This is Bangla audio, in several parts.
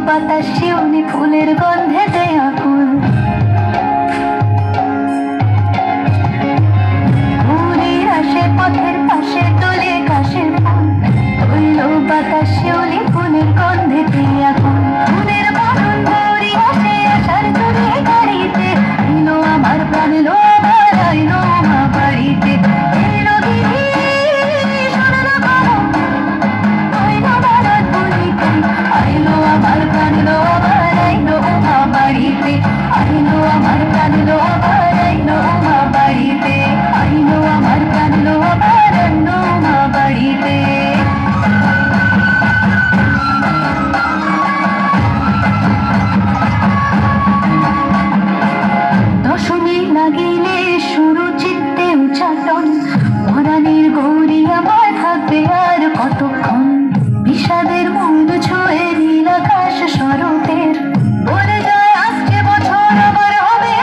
বাতাস শিউলি ফুলের গন্ধেতে আকুল, ঘুরির আসে পথের পাশে দোলে কাশের ফুল, হইল বাতাস শিউলি ফুলের গন্ধেতে আকুল। ফুলের বারণ ঘুরি আসে আসার চলে গাড়িতে, এলো আমার প্রাণ এলো আমার আইলো মা বাড়িতে। এলো গিরি শোনালো খবর, আইলো বারাত বলিতে, আইলো আমার প্রাণ এলো আমার আইলো মা বাড়িতে, আইলো আমার প্রাণ এলো আমার আইলো মা বাড়িতে, আইলো আমার প্রাণ এলো আমার আইলো মা বাড়িতে। দশমী লাগিলে শুরু চিত্তে উচ্চাটন, পরাণের গৌরী আমার থাকবে আর কতক্ষণ। বিষাদের মূল ছুঁয়ে নীল আকাশ শরতের, বলে যায় আজকে বছর আবার হবে।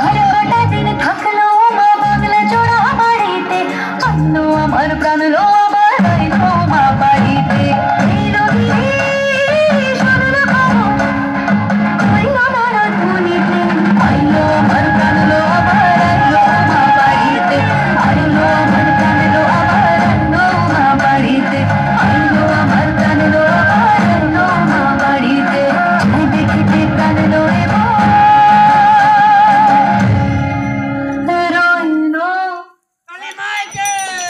আর কটা দিন থাকলো মা বাংলা জোড়া বাড়িতে, আনলো আমার প্রাণ লো।